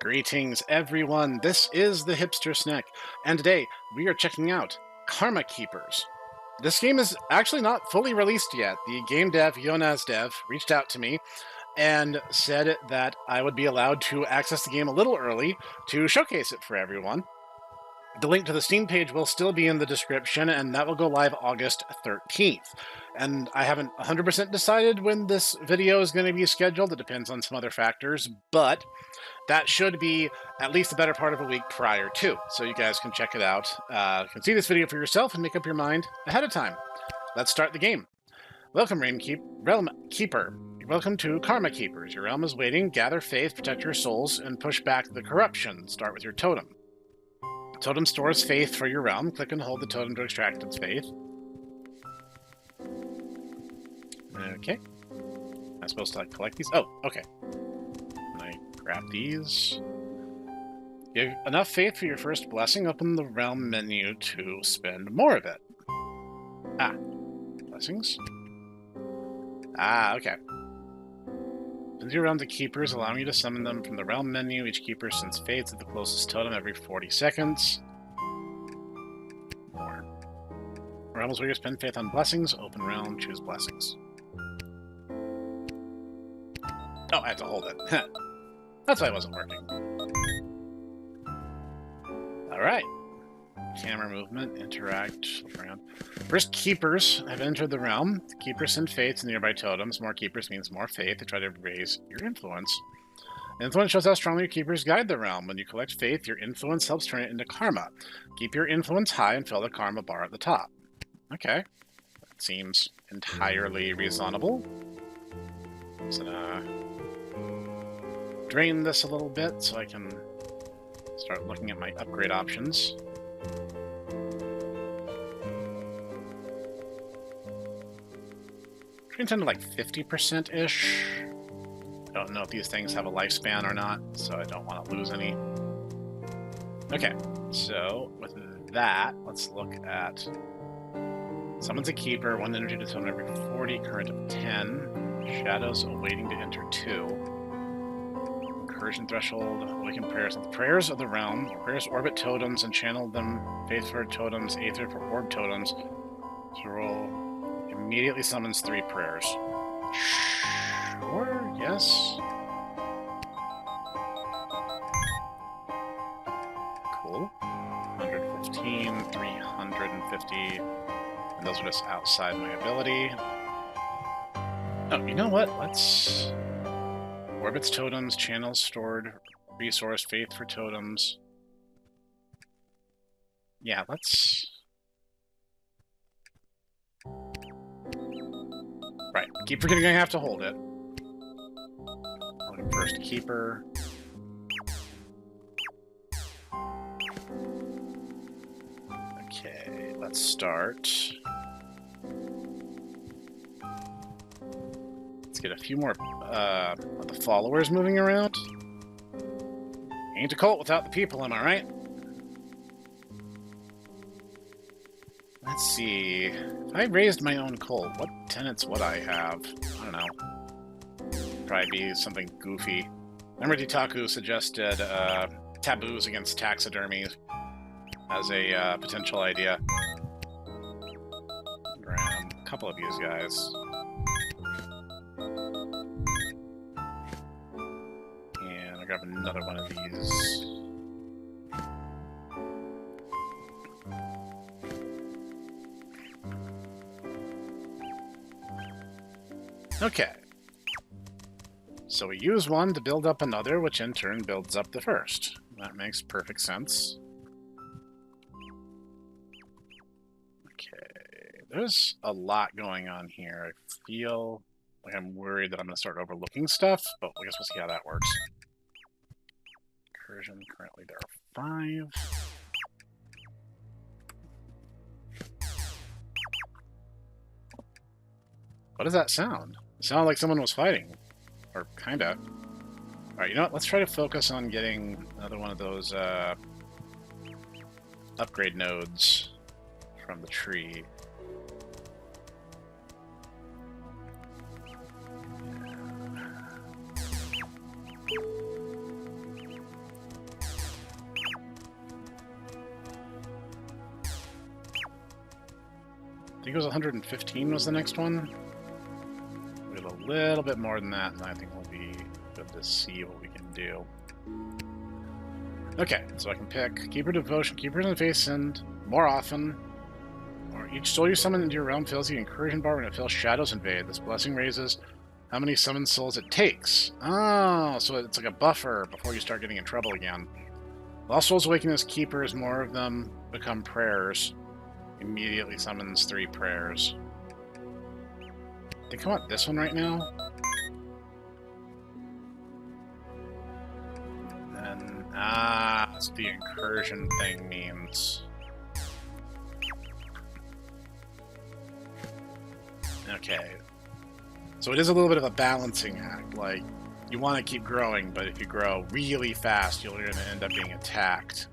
Greetings, everyone. This is the Hipster Snek, and today we are checking out Karma Keepers. This game is actually not fully released yet. The game dev, Jonas Dev, reached out to me and said that I would be allowed to access the game a little early to showcase it for everyone. The link to the Steam page will still be in the description, and that will go live August 13th. And I haven't 100% decided when this video is going to be scheduled. It depends on some other factors, but that should be at least the better part of a week prior to, so you guys can check it out. You can see this video for yourself and make up your mind ahead of time. Let's start the game. Welcome, Realm Keeper. Welcome to Karma Keepers. Your realm is waiting. Gather faith, protect your souls, and push back the corruption. Start with your totem. Totem stores faith for your realm. Click and hold the totem to extract its faith. Okay. Am I supposed to collect these? Oh, okay. Grab these. You have enough faith for your first blessing. Open the realm menu to spend more of it. Ah. Blessings? Ah, okay. Send your realm to keepers, allowing you to summon them from the realm menu. Each keeper sends faith to the closest totem every 40 seconds. More. Realms where you spend faith on blessings. Open realm, choose blessings. Oh, I have to hold it. That's why it wasn't working. Alright. Camera movement, interact, around. First, keepers have entered the realm. The keepers send faith to nearby totems. More keepers means more faith. They try to raise your influence. Influence shows how strongly your keepers guide the realm. When you collect faith, your influence helps turn it into karma. Keep your influence high and fill the karma bar at the top. Okay. That seems entirely reasonable. So, drain this a little bit so I can start looking at my upgrade options. Drains into like 50%-ish. I don't know if these things have a lifespan or not, so I don't want to lose any. Okay, so with that, let's look at summons a keeper, 1 energy to summon every 40, current of 10, shadows awaiting to enter 2. Incursion threshold, awaken prayers. The prayers of the realm. Prayers orbit totems and channel them. Faith for totems, Aether for orb totems. So roll immediately summons 3 prayers. Sure, yes. Cool. 115, 350. And those are just outside my ability. Oh, you know what? Let's... Orbits totems, channels stored, resource, faith for totems. Yeah, let's... Right, keeper gonna have to hold it. First keeper. Okay, let's start. Get a few more of the followers moving around. Ain't a cult without the people, am I right? Let's see. If I raised my own cult, what tenets would I have? I don't know. Probably be something goofy. Remember Ditaku suggested taboos against taxidermy as a potential idea. Grab a couple of these guys. And I'll grab another one of these. Okay. So we use one to build up another, which in turn builds up the first. That makes perfect sense. Okay. There's a lot going on here. I feel like I'm worried that I'm going to start overlooking stuff, but I guess we'll see how that works. Incursion, currently there are 5. What does that sound? It sounded like someone was fighting. Or kinda. Alright, you know what? Let's try to focus on getting another one of those upgrade nodes from the tree. think it was 115 was the next one. We have a little bit more than that, and I think we'll be good to see what we can do. Okay, so I can pick Keeper Devotion, Keeper in the Face, and more often. Or each soul you summon into your realm fills the incursion bar when it fills Shadows Invade. This blessing raises how many summoned souls it takes. Oh, so it's like a buffer before you start getting in trouble again. Lost Souls awaken as keepers, more of them become prayers. Immediately summons 3 prayers. I think I want this one right now. Then, that's what the incursion thing means. Okay. So it is a little bit of a balancing act. Like, you want to keep growing, but if you grow really fast, you're going to end up being attacked.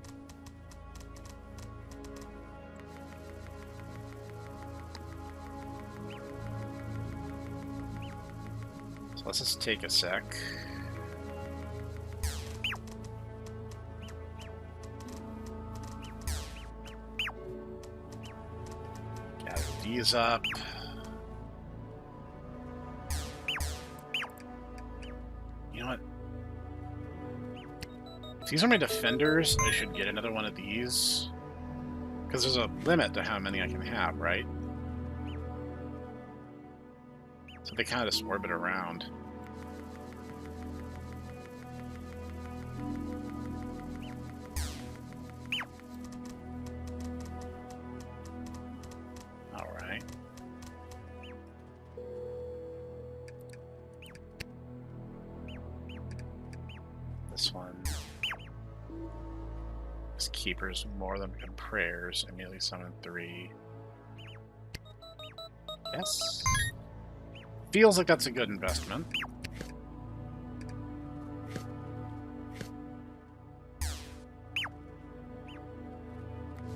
So let's just take a sec. Gather these up. You know what? If these are my defenders, I should get another one of these. Because there's a limit to how many I can have, right? So they kind of just orbit around. Alright. This one. This keepers more than become prayers. Immediately summon 3. Yes. Feels like that's a good investment.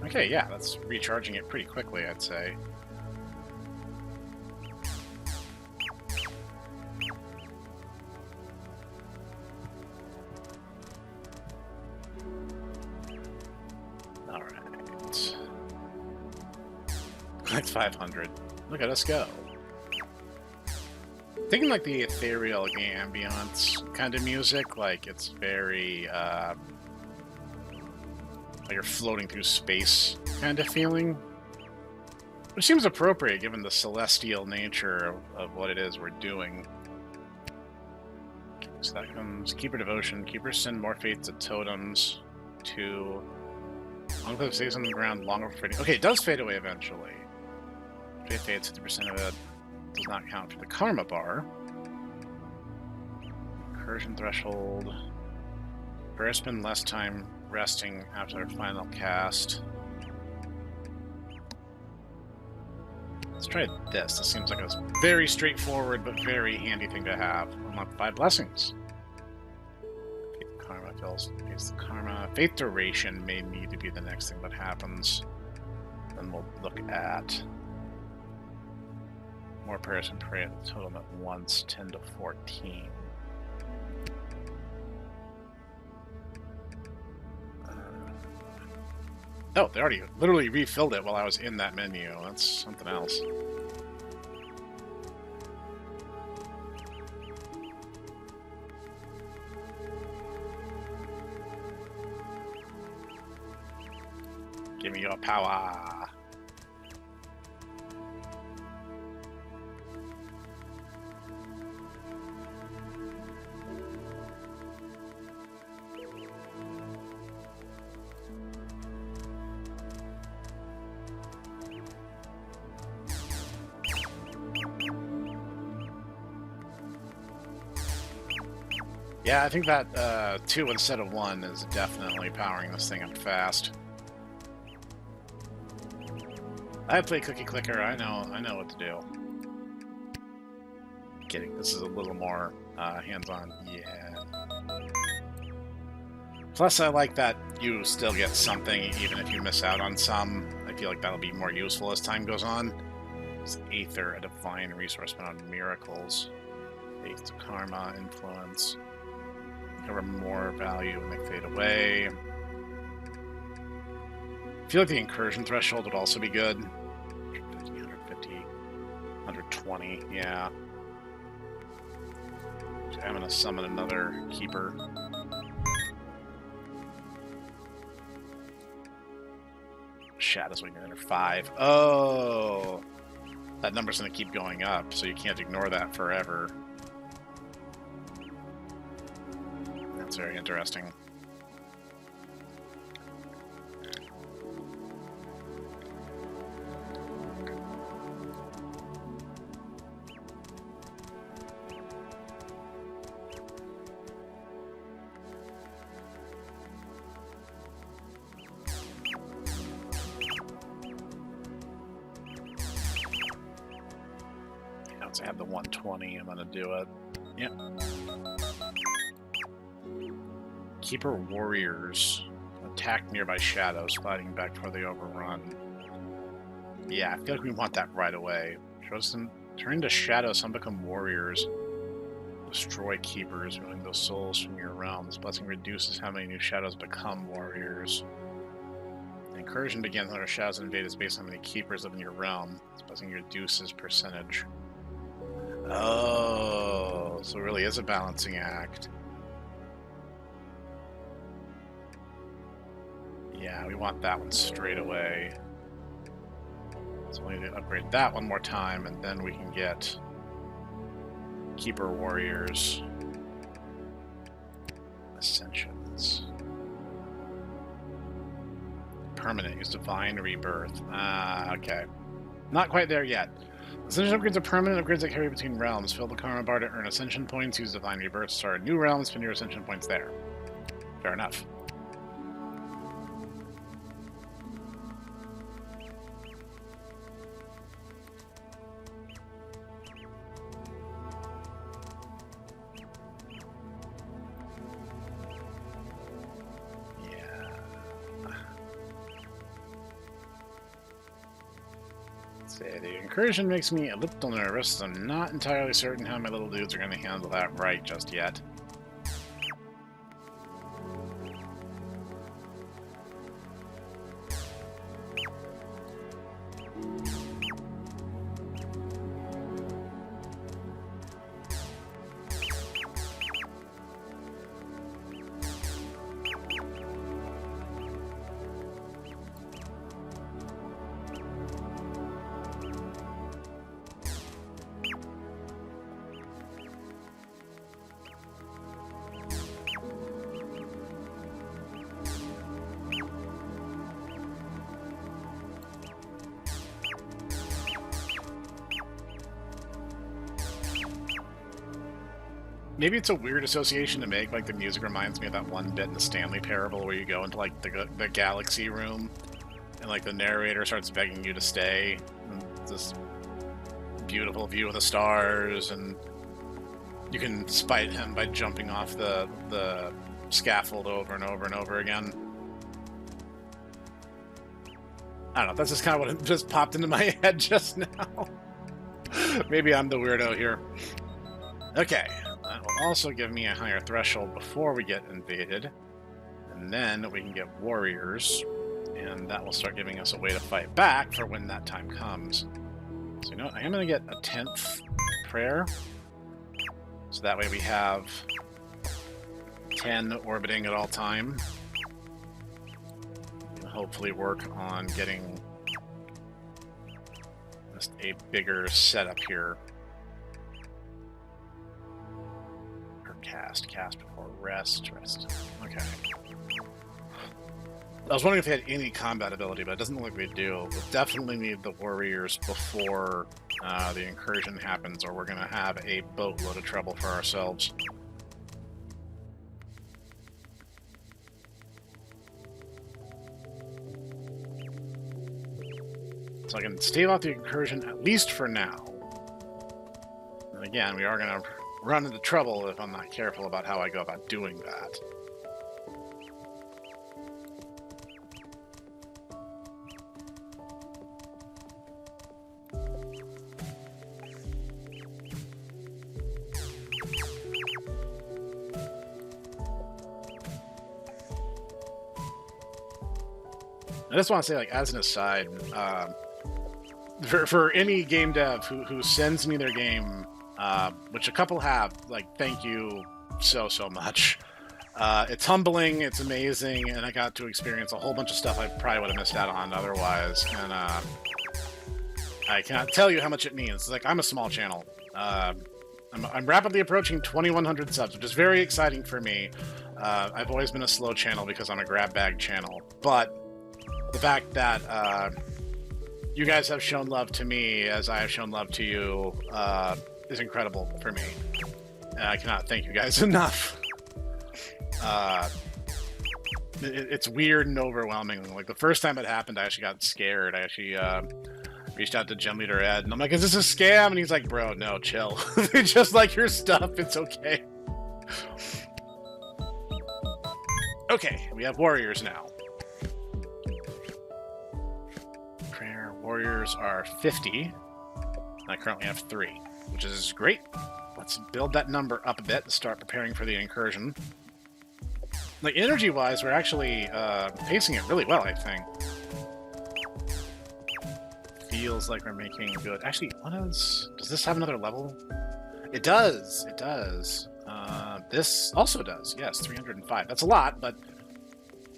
Okay, yeah, that's recharging it pretty quickly, I'd say. Alright. Like 500. Look at us go. Thinking like the ethereal ambience kind of music, like it's very, like you're floating through space kind of feeling. Which seems appropriate given the celestial nature of what it is we're doing. So that comes Keeper Devotion. Keepers send more faith to totems. 2. Enclave stays on the ground longer for fading. Okay, it does fade away eventually. Faith fades, 50% of it. Does not count for the karma bar. Incursion threshold. Prayer spend less time resting after their final cast. Let's try this. This seems like a very straightforward but very handy thing to have. Unlock 5 blessings. Faith karma fills the karma. Faith duration may need to be the next thing that happens. Then we'll look at more prayers and pray at the totem at once, 10 to 14. Oh, they already literally refilled it while I was in that menu. That's something else. Give me your power. Yeah, I think that 2 instead of 1 is definitely powering this thing up fast. I play Cookie Clicker. I know what to do. Kidding. This is a little more hands-on. Yeah. Plus, I like that you still get something even if you miss out on some. I feel like that'll be more useful as time goes on. It's Aether, a divine resource spent on miracles. Faith to karma, influence. Cover more value when they fade away. I feel like the incursion threshold would also be good. 150, 20, yeah. So I'm gonna summon another keeper. Shadows when you're under 5. Oh! That number's gonna keep going up, so you can't ignore that forever. That's very interesting. Once I have the 120, I'm gonna do it. Yep. Keeper warriors attack nearby shadows, fighting back before they overrun. Yeah, I feel like we want that right away. Turn into shadows, some become warriors. Destroy keepers, removing those souls from your realm. This blessing reduces how many new shadows become warriors. The incursion begins when our shadows invade is based on how many keepers live in your realm. This blessing reduces percentage. Oh, so it really is a balancing act. Yeah, we want that one straight away. So we need to upgrade that one more time, and then we can get Keeper Warriors. Ascensions. Permanent, use Divine Rebirth. Ah, okay. Not quite there yet. Ascension upgrades are permanent upgrades that carry between realms. Fill the Karma Bar to earn Ascension points. Use Divine Rebirth to start a new realm. Spend your Ascension points there. Fair enough. The incursion makes me a little nervous. I'm not entirely certain how my little dudes are going to handle that right just yet. Maybe it's a weird association to make, like the music reminds me of that one bit in the Stanley Parable where you go into like the galaxy room and like the narrator starts begging you to stay. And this beautiful view of the stars, and you can spite him by jumping off the scaffold over and over and over again. I don't know, that's just kind of what just popped into my head just now. Maybe I'm the weirdo here. Okay. That will also give me a higher threshold before we get invaded. And then we can get warriors. And that will start giving us a way to fight back for when that time comes. So you know what? I am going to get a 10th prayer. So that way we have 10 orbiting at all time. And hopefully work on getting just a bigger setup here. Cast before rest. Okay. I was wondering if they had any combat ability, but it doesn't look like we do. We'll definitely need the warriors before the incursion happens, or we're going to have a boatload of trouble for ourselves. So I can stave off the incursion, at least for now. And again, we are going to run into trouble if I'm not careful about how I go about doing that. I just want to say, like, as an aside, for any game dev who sends me their game, which a couple have, like, thank you so much. It's humbling, it's amazing, and I got to experience a whole bunch of stuff I probably would have missed out on otherwise. And I cannot tell you how much it means. It's like, I'm a small channel. I'm rapidly approaching 2,100 subs, which is very exciting for me. I've always been a slow channel because I'm a grab bag channel, but the fact that you guys have shown love to me as I have shown love to you is incredible for me. And I cannot thank you guys enough. It's weird and overwhelming. Like, the first time it happened, I actually got scared. I actually reached out to Gem Leader Ed, and I'm like, is this a scam? And he's like, bro, no, chill. They just like your stuff. It's okay. Okay, we have warriors now. Prayer warriors are 50. I currently have 3, which is great. Let's build that number up a bit and start preparing for the incursion. Like, energy-wise, we're actually pacing it really well, I think. Feels like we're making good... Actually, does this have another level? It does. It does. This also does. Yes, 305. That's a lot, but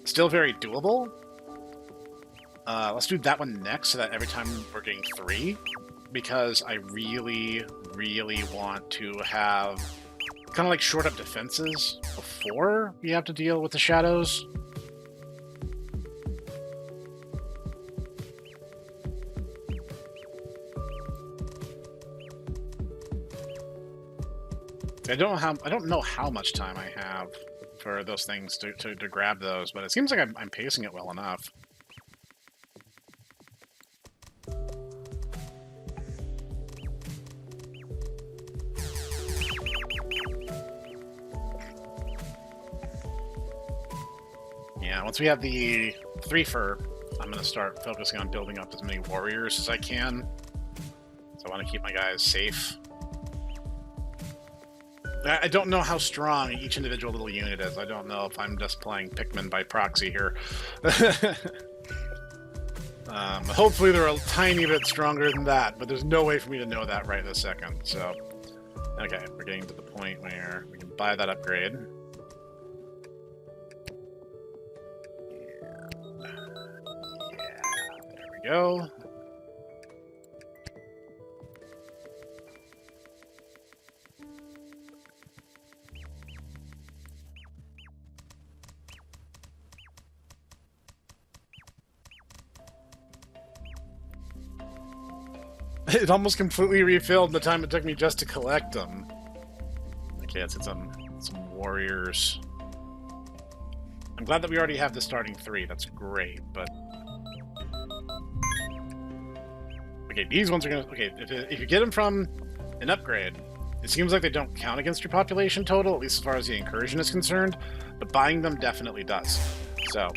still very doable. Let's do that one next so that every time we're getting 3, because I really want to have kind of like short up defenses before we have to deal with the shadows. I don't know how much time I have for those things to grab those, but it seems like I'm pacing it well enough. Yeah, once we have the 3 fur, I'm going to start focusing on building up as many warriors as I can. So I want to keep my guys safe. I don't know how strong each individual little unit is. I don't know if I'm just playing Pikmin by proxy here. Hopefully they're a tiny bit stronger than that, but there's no way for me to know that right this second. So, okay, we're getting to the point where we can buy that upgrade. Yeah, there we go. It almost completely refilled the time it took me just to collect them. Okay, let's hit some warriors. I'm glad that we already have the starting 3. That's great, but... Okay, these ones are gonna... Okay, if you get them from an upgrade, it seems like they don't count against your population total, at least as far as the incursion is concerned, but buying them definitely does. So...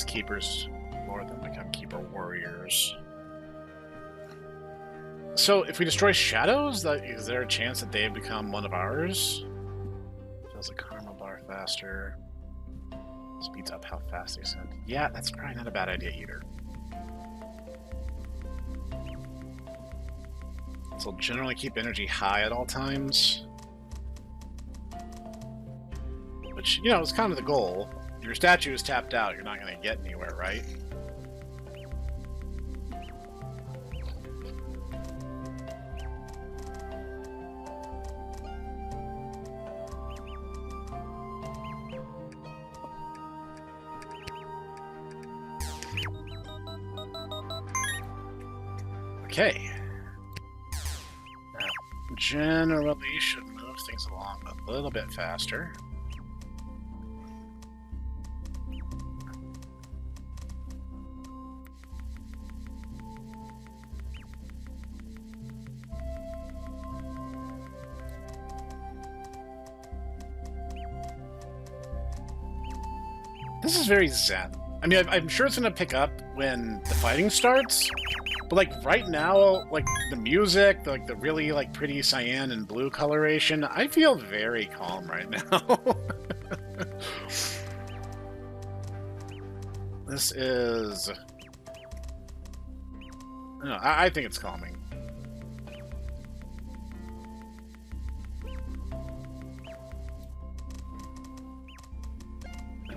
Keepers more than become keeper warriors. So if we destroy shadows, is there a chance that they become one of ours? Does a karma bar faster? Speeds up how fast they send. Yeah, that's probably not a bad idea either. So generally keep energy high at all times. Which, you know, is kind of the goal. If your statue is tapped out, you're not going to get anywhere, right? Okay. Now, generally should move things along a little bit faster. This is very zen. I mean, I'm sure it's going to pick up when the fighting starts, but like right now, like the music, like the really like pretty cyan and blue coloration, I feel very calm right now. This is... No, I think it's calming.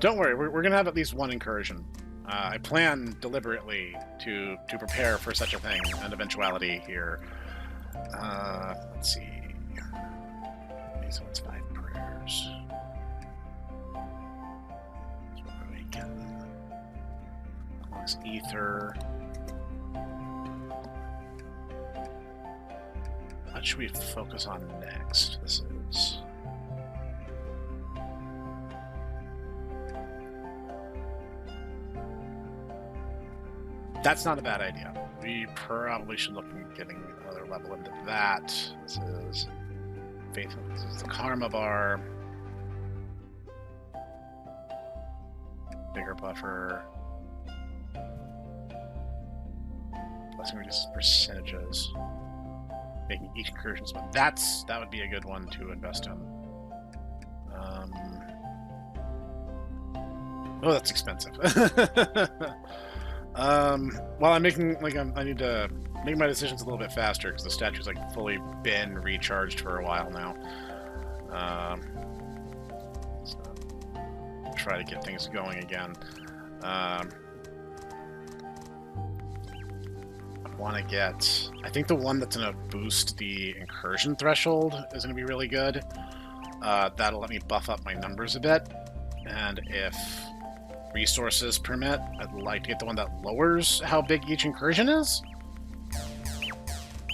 Don't worry, we're going to have at least one incursion. I plan deliberately to prepare for such a thing, an eventuality here. Let's see. So it's 5 prayers. Let's ether. What should we focus on next? This is... That's not a bad idea. We probably should look at getting another level into that. This is faithful. This is the karma bar. Bigger buffer. Blessing reduces percentages. Making each incursion spell. That would be a good one to invest in. Oh, that's expensive. Well, I'm making I need to make my decisions a little bit faster because the statue's like fully been recharged for a while now. So try to get things going again. I want to get... I think the one that's going to boost the incursion threshold is going to be really good. That'll let me buff up my numbers a bit. And if resources permit, I'd like to get the one that lowers how big each incursion is.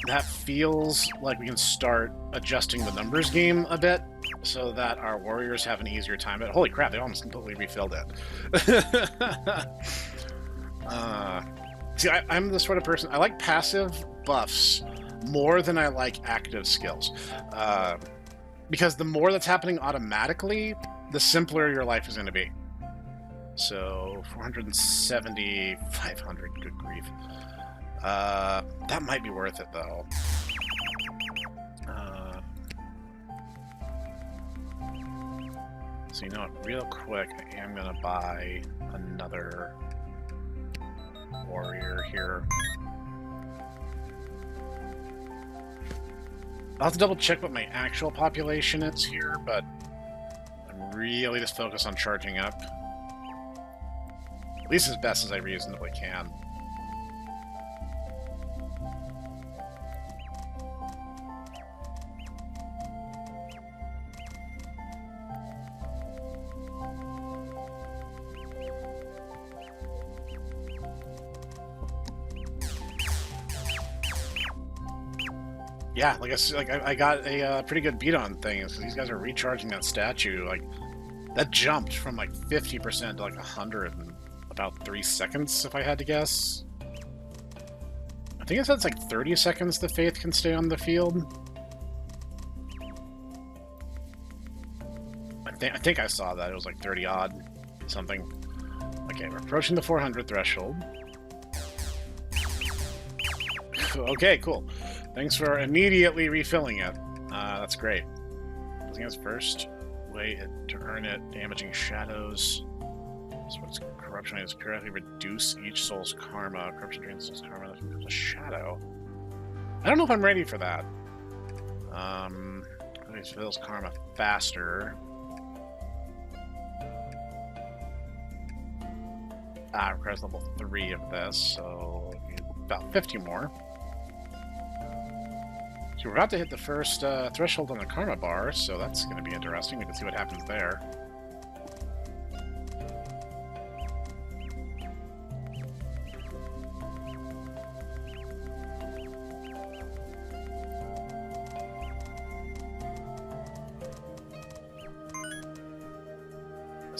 That feels like we can start adjusting the numbers game a bit so that our warriors have an easier time. But holy crap, they almost completely refilled it. See, I'm the sort of person, I like passive buffs more than I like active skills. Because the more that's happening automatically, the simpler your life is going to be. So, 470, 500, good grief. That might be worth it, though. So, you know what, real quick, I am going to buy another warrior here. I'll have to double check what my actual population is here, but I'm really just focused on charging up. At least as best as I reasonably can. Yeah, I got a pretty good beat on things. These guys are recharging that statue. Like, that jumped from like 50% to like 100 in about 3 seconds, if I had to guess. I think it said it's like 30 seconds the Faith can stay on the field. I think I saw that. It was like 30 odd something. Okay, we're approaching the 400 threshold. Okay, cool. Thanks for immediately refilling it. That's great. I think that's first way to earn it. Damaging shadows. So what's corruption is periodically reduce each soul's karma. Corruption drains soul's karma. That becomes a shadow. I don't know if I'm ready for that. It fills karma faster. Requires level 3 of this, so about 50 more. So we're about to hit the first threshold on the karma bar, so that's going to be interesting. We can see what happens there.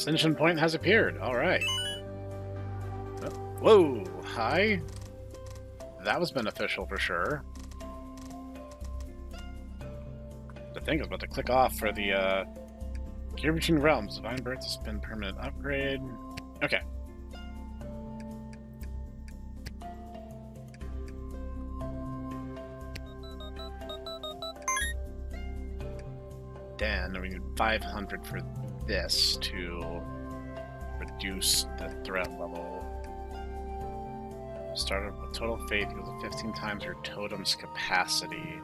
Ascension point has appeared. All right. Whoa, hi. That was beneficial for sure. I think I was about to click off for the Gear Between Realms. Divine Birth has been permanent upgrade. Okay. Then we need 500 for this to reduce the threat level. Started with total faith equals to 15 times your totem's capacity.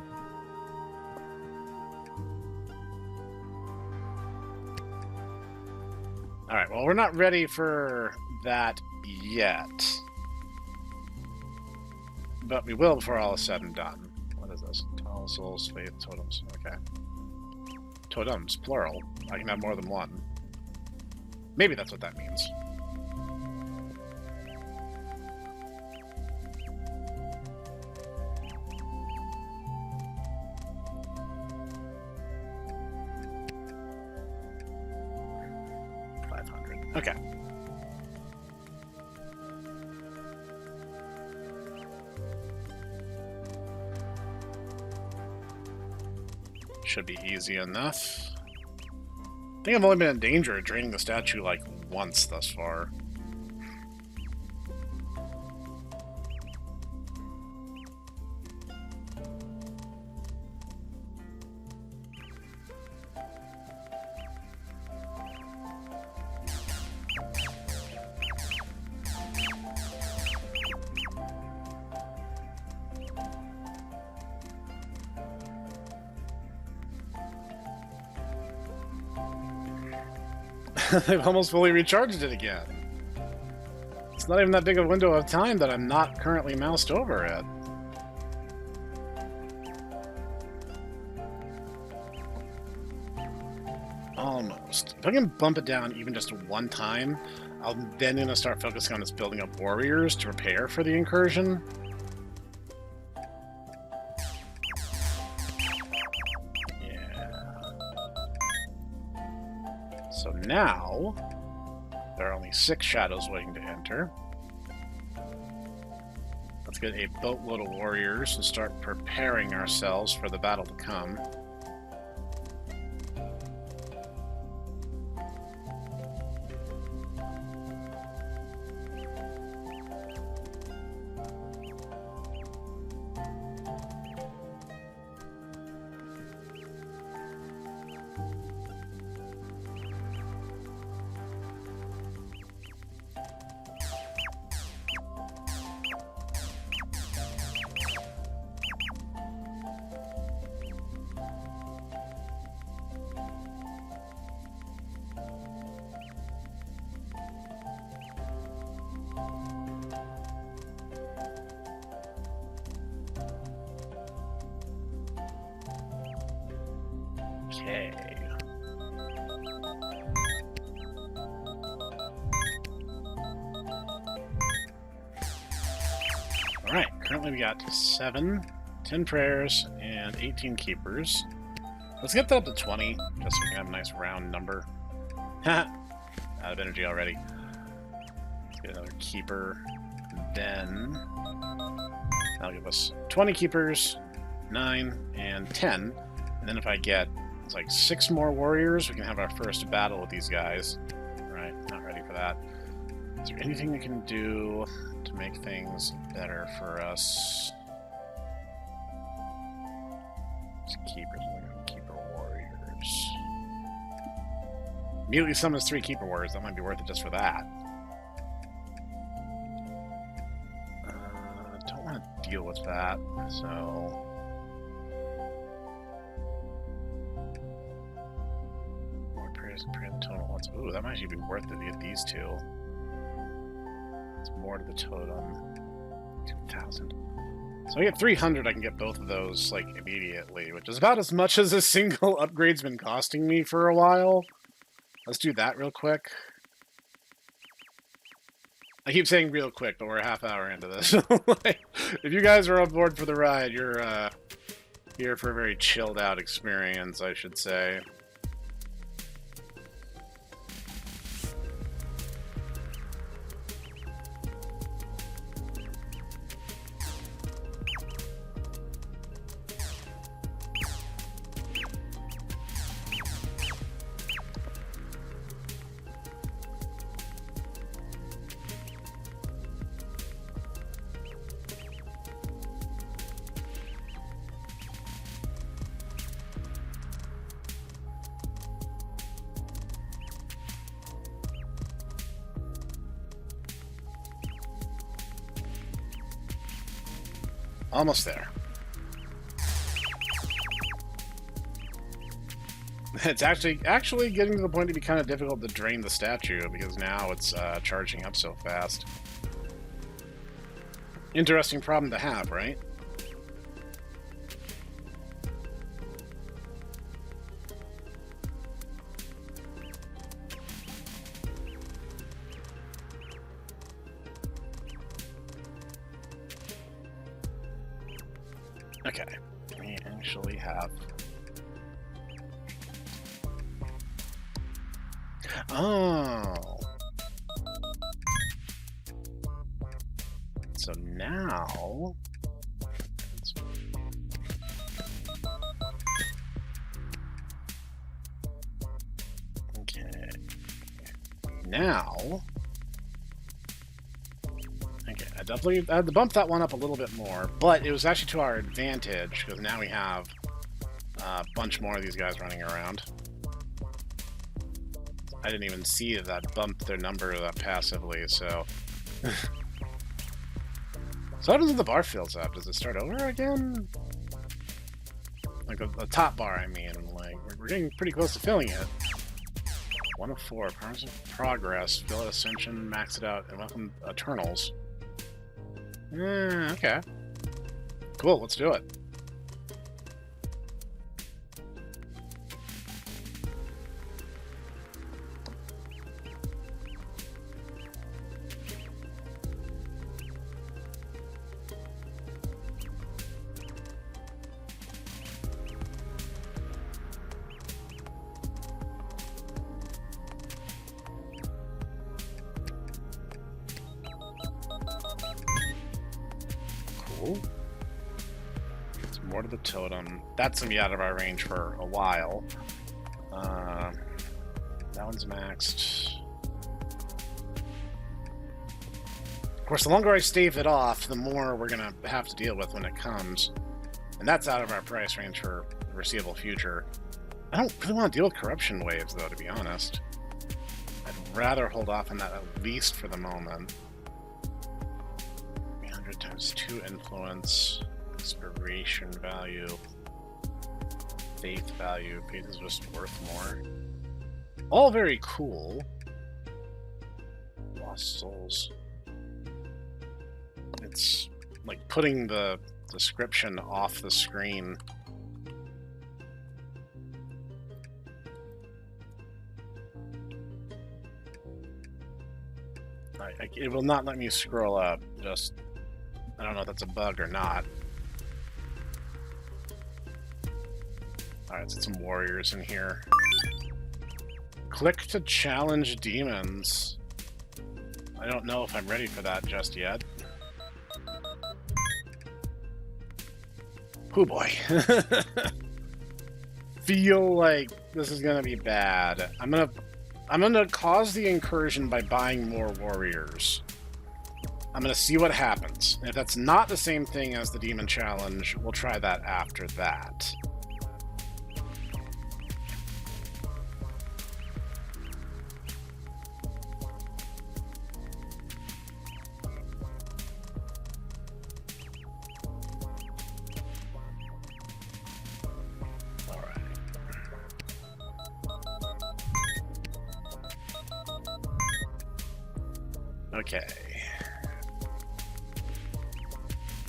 Alright, well, we're not ready for that yet. But we will before all is said and done. What is this? Tall souls, faith, totems. Okay. Totems, plural. I can have more than one. Maybe that's what that means. Okay. Should be easy enough. I think I've only been in danger of draining the statue like once thus far. They've almost fully recharged it again. It's not even that big a window of time that I'm not currently moused over it. Almost. If I can bump it down even just one time, I'm then going to start focusing on just building up warriors to prepare for the incursion. So now, there are only 6 shadows waiting to enter. Let's get a boatload of warriors and start preparing ourselves for the battle to come. Okay. Alright, currently we got 10 prayers, and 18 keepers. Let's get that up to 20, just so we can have a nice round number. Out of energy already. Let's get another keeper. Then that'll give us 20 keepers, 9, and 10. And then if I get it's like 6 more warriors, we can have our first battle with these guys. Right, not ready for that. Is there anything we can do to make things better for us? It's keepers, keeper warriors. Immediately summons 3 keeper warriors. That might be worth it just for that. Don't want to deal with that, so. Ooh, that might actually be worth it to get these 2. It's more to the totem. 2,000. So I get 300, I can get both of those, like, immediately, which is about as much as a single upgrade's been costing me for a while. Let's do that real quick. I keep saying real quick, but we're a half hour into this. Like, if you guys are on board for the ride, you're here for a very chilled out experience, I should say. Almost there. It's actually getting to the point to be kind of difficult to drain the statue because now it's charging up so fast. Interesting problem to have, right? Okay, we actually have... Oh! So now... Okay. Now... Okay, I definitely had to bump that one up a little bit more, but it was actually to our advantage, because now we have a bunch more of these guys running around. I didn't even see that bumped their number that passively, so... So what happens if the bar fills up? Does it start over again? Like the top bar, I mean. Like, we're getting pretty close to filling it. 1 of 4. Progress. Fill it Ascension, max it out, and welcome Eternals. Okay. Cool, let's do it. Cool. It's more to the totem. That's gonna be out of our range for a while. That one's maxed. Of course, the longer I stave it off, the more we're gonna have to deal with when it comes. And that's out of our price range for the foreseeable future. I don't really want to deal with corruption waves, though, to be honest. I'd rather hold off on that at least for the moment. 300 times 2 influence, inspiration value, faith value. Faith is just worth more. All very cool. Lost souls. It's like putting the description off the screen. It will not let me scroll up. Just, I don't know if that's a bug or not. Alright, so some warriors in here. Click to challenge demons. I don't know if I'm ready for that just yet. Oh boy. Feel like this is gonna be bad. I'm gonna cause the incursion by buying more warriors. I'm gonna see what happens. And if that's not the same thing as the demon challenge, we'll try that after that. Okay.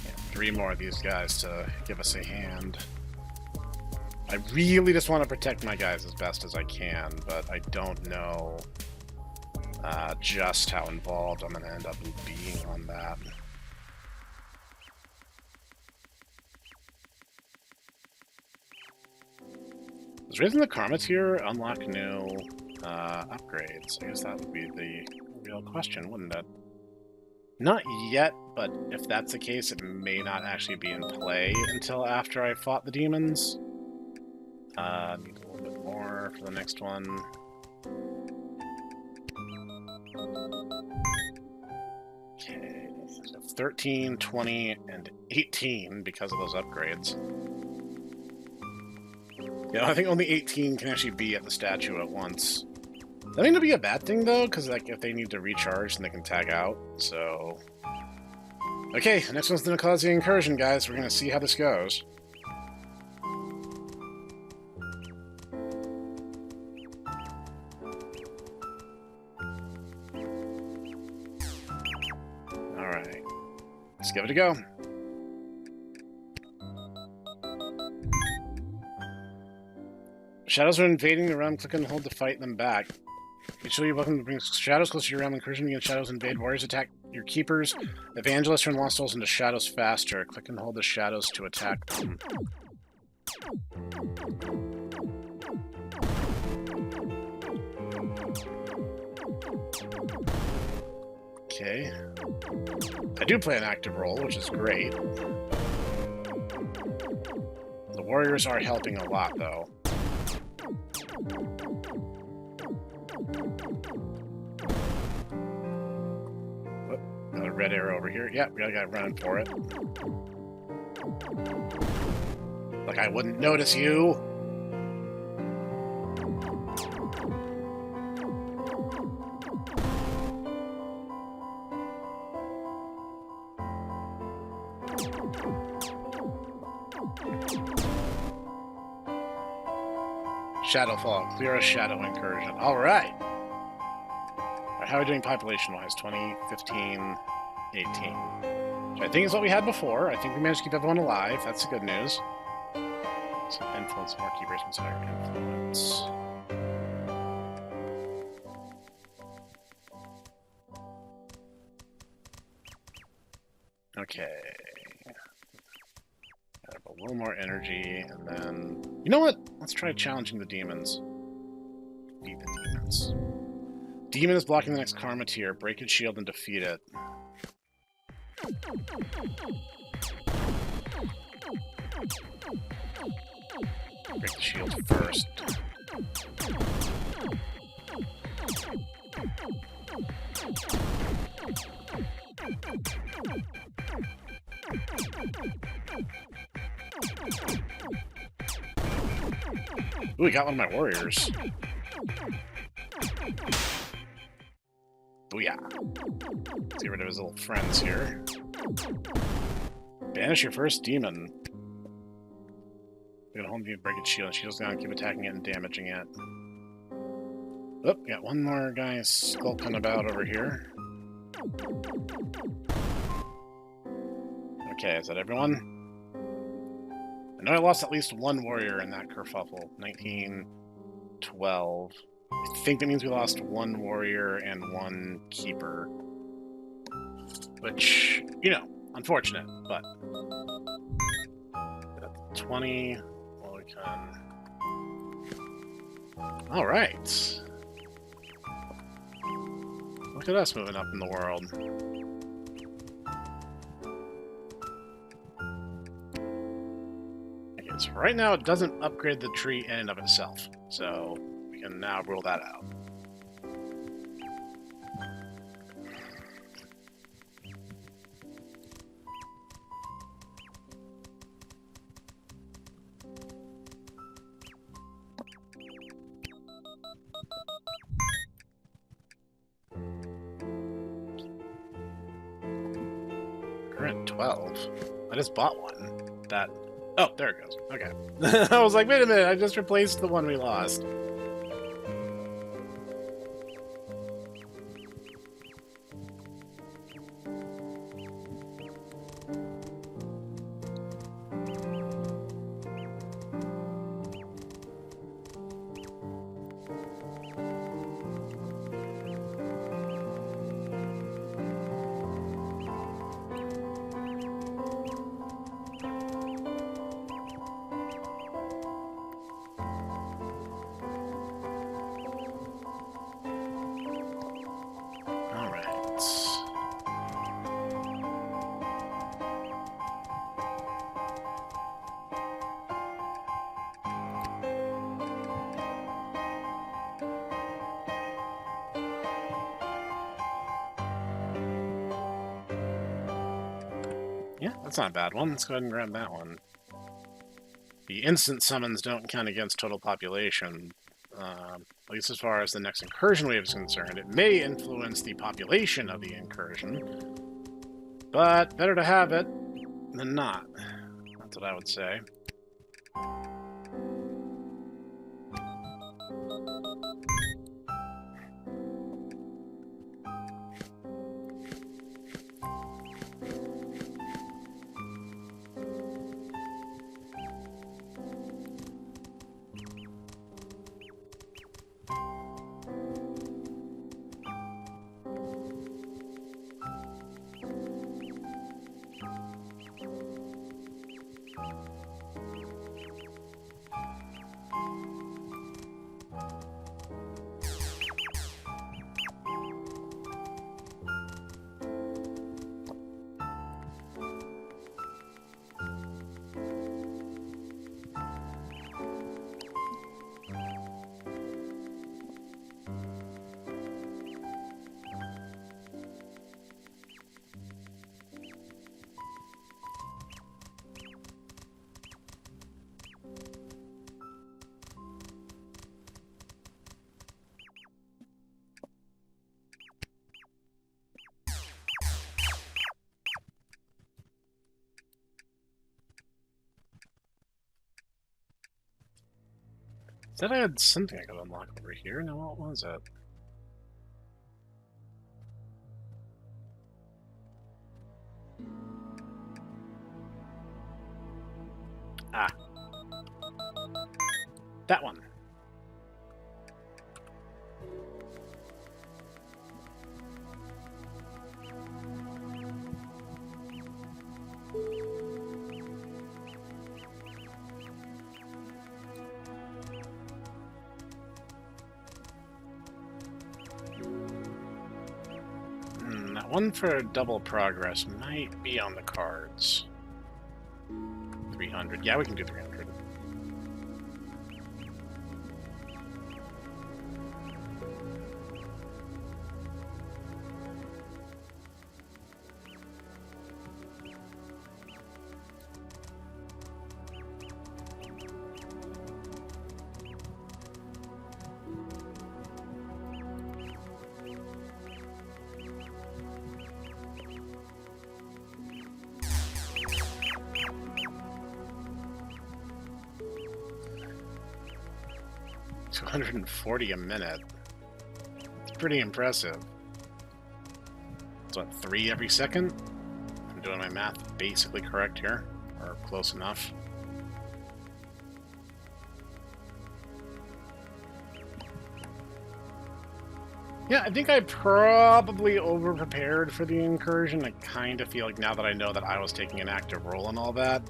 Yeah, 3 more of these guys to give us a hand. I really just want to protect my guys as best as I can, but I don't know just how involved I'm going to end up being on that. Does raising the karma tier unlock new upgrades? I guess that would be the real question, wouldn't it? Not yet, but if that's the case, it may not actually be in play until after I fought the demons. Need a little bit more for the next one. Okay, so 13, 20, and 18 because of those upgrades. Yeah, I think only 18 can actually be at the statue at once. That may not be a bad thing, though, because like if they need to recharge, then they can tag out, so... Okay, next one's gonna cause the incursion, guys. We're gonna see how this goes. Alright. Let's give it a go. Shadows are invading the realm. Click and hold to fight them back. Make sure you're welcome to bring shadows closer to your realm. Incursion against shadows invade. Warriors attack your keepers. Evangelists turn lost souls into shadows faster. Click and hold the shadows to attack them. Okay. I do play an active role, which is great. The warriors are helping a lot, though. Whoop, another red arrow over here. Yep, we got a guy running for it. Like I wouldn't notice you. Shadowfall, clear a shadow incursion. Alright. How are we doing population-wise? 20, 15, 18. Which I think is what we had before. I think we managed to keep everyone alive. That's the good news. So influence, more keepers, consider influence. Okay. A little more energy, and then... You know what? Let's try challenging the demons. Defeat the demons. Demon is blocking the next karma tier. Break its shield and defeat it. Break the shield first. Ooh, we got one of my warriors. Booyah. Let's get rid of his little friends here. Banish your first demon. We're gonna home view, break its shield. Shield's down, keep attacking it and damaging it. Oh, we got one more guy skulking about over here. Okay, is that everyone? I know I lost at least one warrior in that kerfuffle. 19, 12. I think that means we lost one warrior and one keeper. Which, you know, unfortunate, but... 20... Well, we can... Alright. Look at us moving up in the world. Okay, so right now it doesn't upgrade the tree in and of itself. So we can now rule that out. Current 12. I just bought one. That... Oh, there it goes. Okay. I was like, wait a minute, I just replaced the one we lost. Yeah, that's not a bad one. Let's go ahead and grab that one. The instant summons don't count against total population, at least as far as the next incursion wave is concerned. It may influence the population of the incursion, But better to have it than not. That's what I would say. Said I had something I could unlock over here. Now what was it? Ah. That one. That one for double progress might be on the cards. 300. Yeah, we can do 300. $240 a minute. It's pretty impressive. It's what, 3 every second? I'm doing my math basically correct here, or close enough. Yeah, I think I probably over-prepared for the incursion. I kind of feel like now that I know that I was taking an active role in all that,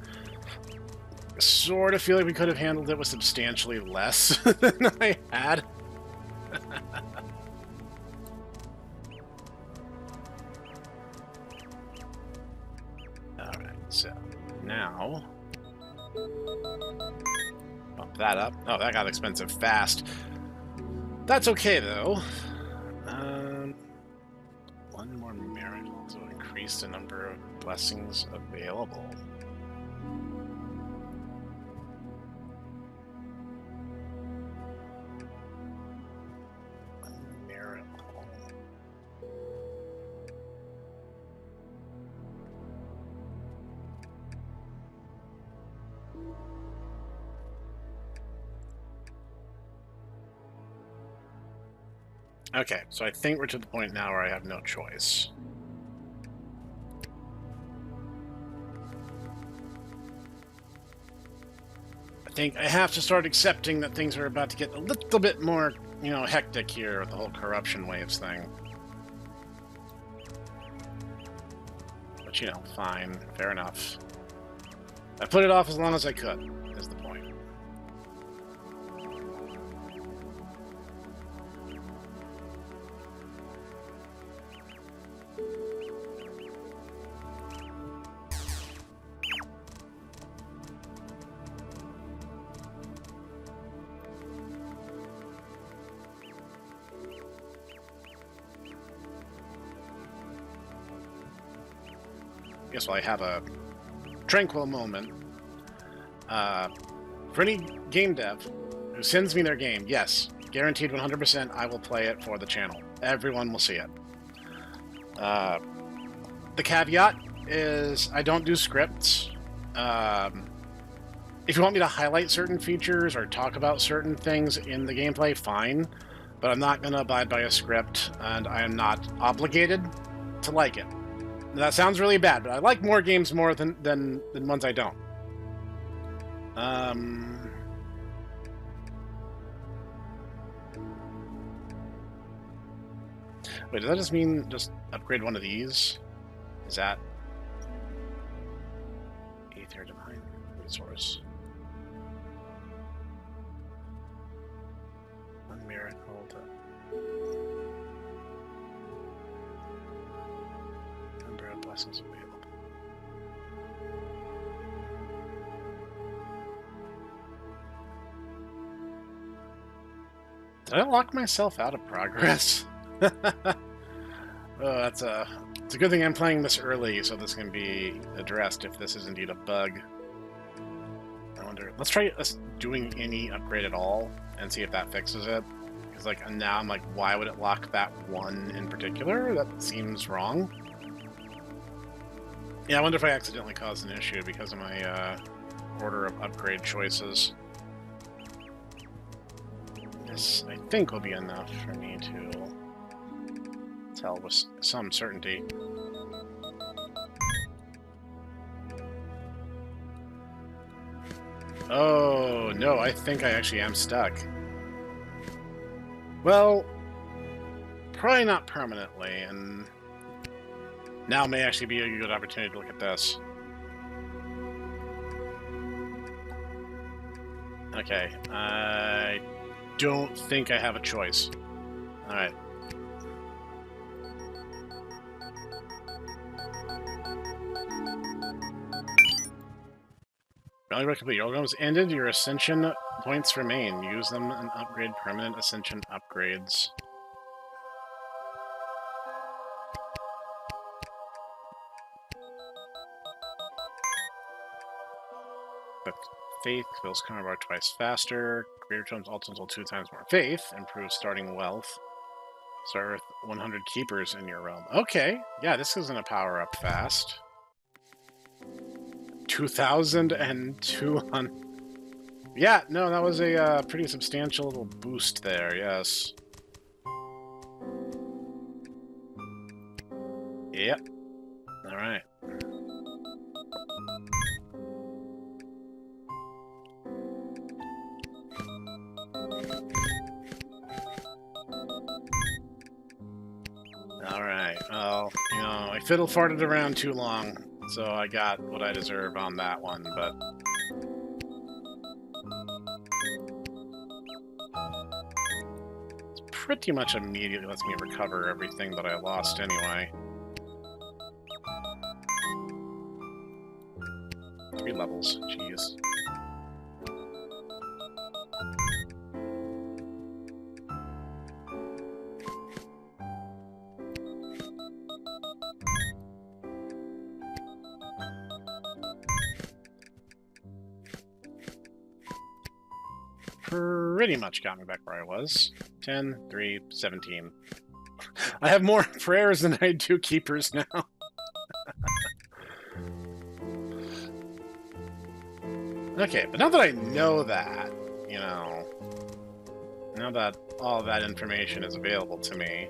I sort of feel like we could have handled it with substantially less than I had. Alright, so now bump that up. Oh, that got expensive fast. That's okay, though. One more miracle to increase the number of blessings available. One miracle. Okay, so I think we're to the point now where I have no choice. I think I have to start accepting that things are about to get a little bit more, you know, hectic here with the whole corruption waves thing. But, you know, fine. Fair enough. I put it off as long as I could, is the point. I guess while I have a tranquil moment, for any game dev who sends me their game, yes, guaranteed 100% I will play it for the channel. Everyone will see it. The caveat, is I don't do scripts. If you want me to highlight certain features or talk about certain things in the gameplay, fine. But I'm not going to abide by a script, and I am not obligated to like it. That sounds really bad, but I like more games more than ones I don't. Wait, does that just mean just upgrade one of these? Is that Aether Divine Resource? One miracle to number of blessings available. Did I lock myself out of progress? Oh, it's a good thing I'm playing this early, so this can be addressed if this is indeed a bug. I wonder. Let's try doing any upgrade at all and see if that fixes it. Because like now I'm like, why would it lock that one in particular? That seems wrong. Yeah, I wonder if I accidentally caused an issue because of my order of upgrade choices. This, I think, will be enough for me to tell with some certainty. Oh, no, I think I actually am stuck. Well, probably not permanently, and now may actually be a good opportunity to look at this. Okay, I don't think I have a choice. Alright. Rally complete. Your program is ended. Your ascension points remain. Use them and upgrade permanent ascension upgrades. But faith fills karma bar twice faster. Greater tomes ultimately 2 times more faith. Improves starting wealth. Start with 100 keepers in your realm. Okay. Yeah, this isn't a power up fast. 2,200. Yeah, no, that was a pretty substantial little boost there, yes. Yep. Alright. Alright, well, you know, I fiddle farted around too long. So I got what I deserve on that one, but it's pretty much immediately lets me recover everything that I lost anyway. 3 levels, jeez. Pretty much got me back where I was. 10, 3, 17. I have more prayers than I do keepers now. Okay, but now that I know that, you know, now that all that information is available to me,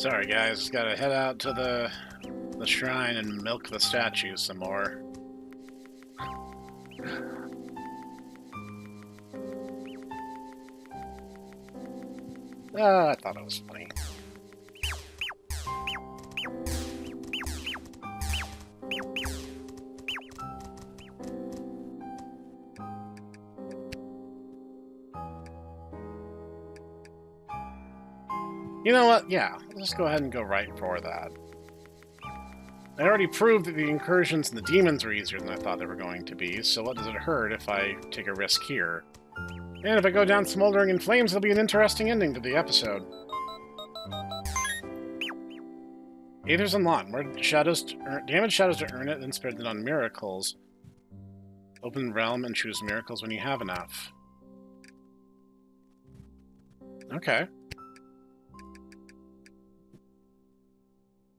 Sorry, guys. Just gotta head out to the shrine and milk the statue some more. I thought it was funny. You know what? Yeah, let's just go ahead and go right for that. I already proved that the incursions and the demons were easier than I thought they were going to be, so what does it hurt if I take a risk here? And if I go down smoldering in flames, it'll be an interesting ending to the episode. Aether's unlocked. More shadows to damage shadows to earn it, then spread it on miracles. Open realm and choose miracles when you have enough. Okay.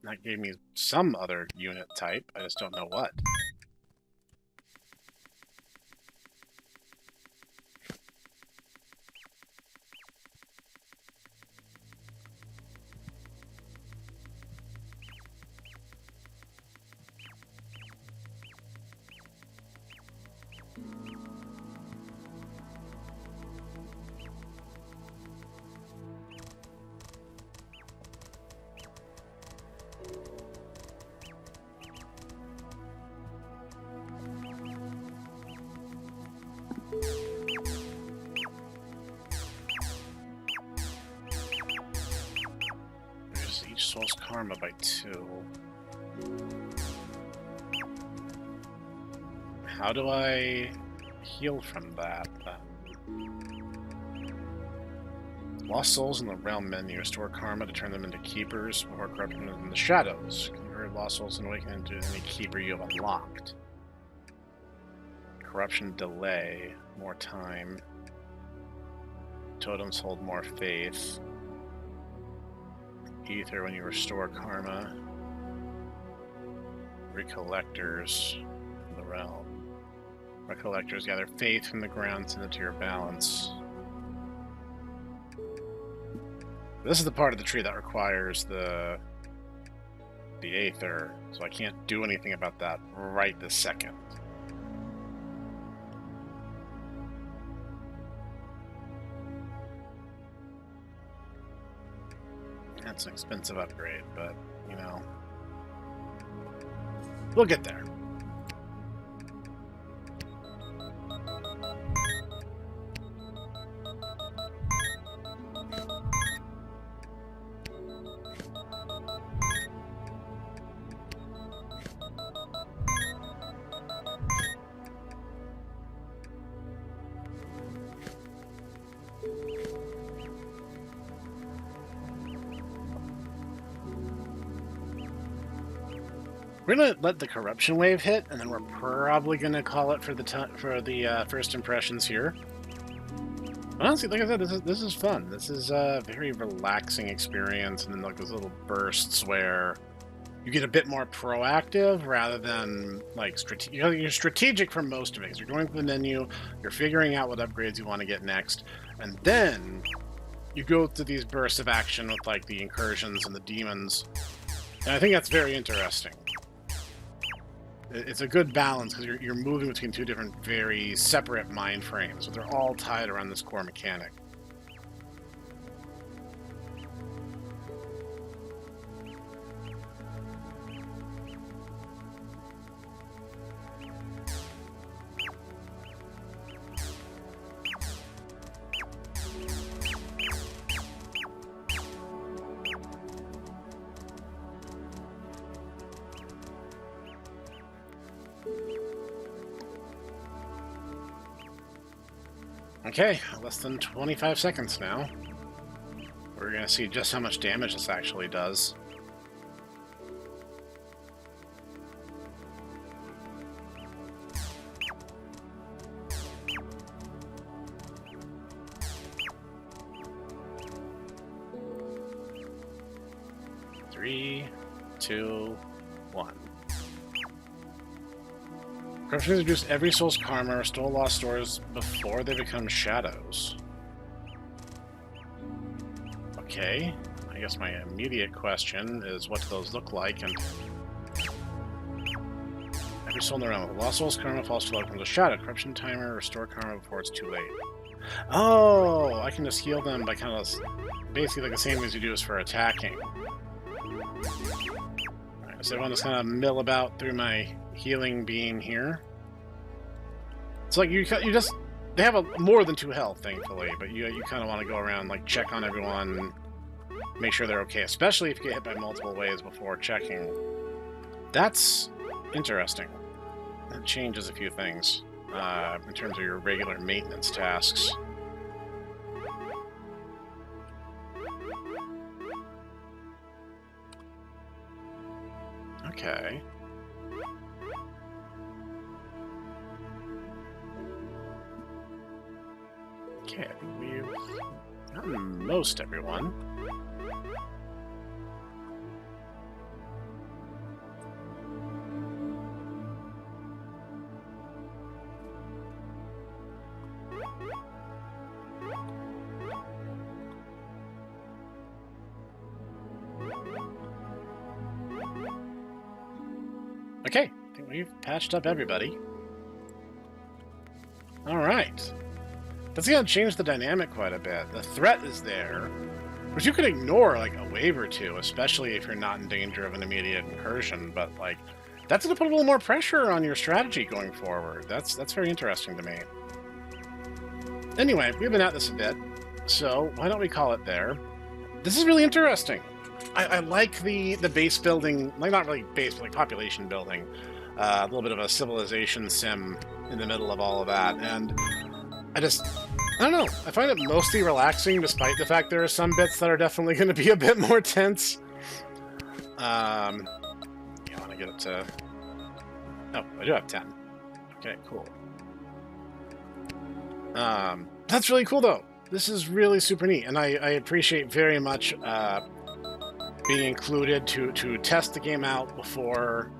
That gave me some other unit type. I just don't know what. Each soul's karma by 2. How do I heal from that? Lost souls in the realm menu. Restore karma to turn them into keepers or corruption in the shadows. Convert lost souls and awaken into any keeper you have unlocked. Corruption delay. More time. Totems hold more faith. Ether when you restore karma. Recollectors in the realm. Recollectors gather faith from the ground, send it to your balance. This is the part of the tree that requires the Aether, so I can't do anything about that right this second. That's an expensive upgrade, but, you know, we'll get there. We're gonna let the corruption wave hit, and then we're probably gonna call it for the first impressions here. But honestly, like I said, this is fun. This is a very relaxing experience, and then like those little bursts where you get a bit more proactive rather than like you're strategic for most of it. You're going through the menu, you're figuring out what upgrades you want to get next, and then you go through these bursts of action with like the incursions and the demons. And I think that's very interesting. It's a good balance because you're moving between two different, very separate mind frames, but they're all tied around this core mechanic. Okay, less than 25 seconds now. We're going to see just how much damage this actually does. Three, two, one. Corruption reduce every soul's karma, restore lost stores before they become shadows. Okay, I I guess my immediate question is, what do those look like? And every soul in the realm. Lost soul's karma falls to low comes a shadow. Corruption timer, restore karma before it's too late. Oh, I can just heal them by kind of basically like the same as you do as for attacking. Alright, so everyone just kind of mill about through my healing beam here. It's like you just... They have more than 2 health, thankfully, but you kind of want to go around, like, check on everyone, make sure they're okay, especially if you get hit by multiple waves before checking. That's interesting. That changes a few things in terms of your regular maintenance tasks. Okay. Okay, I think we've gotten most everyone. Okay, I think we've patched up everybody. Alright. That's going to change the dynamic quite a bit. The threat is there, which you can ignore like a wave or two, especially if you're not in danger of an immediate incursion, but like that's going to put a little more pressure on your strategy going forward. That's very interesting to me. Anyway, we've been at this a bit, so why don't we call it there? This is really interesting. I like the base building, like not really base, but like population building. A little bit of a civilization sim in the middle of all of that, and I don't know. I find it mostly relaxing, despite the fact there are some bits that are definitely going to be a bit more tense. I want to get it to... Oh, I do have 10. Okay, cool. That's really cool, though. This is really super neat, and I appreciate very much being included to test the game out before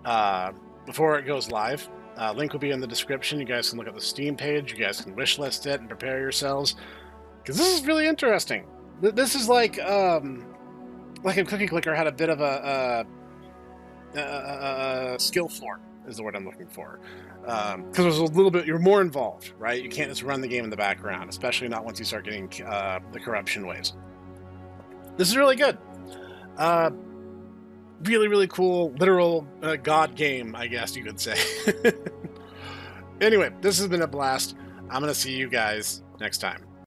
it goes live. Link will be in the description. You guys can look at the Steam page. You guys can wishlist it and prepare yourselves, because this is really interesting. This is like a Cookie Clicker had a bit of a skill floor, is the word I'm looking for. Because there's a little bit, you're more involved, right? You can't just run the game in the background, especially not once you start getting the corruption waves. This is really good. Really, really cool, literal god game, I guess you could say. Anyway, this has been a blast. I'm going to see you guys next time.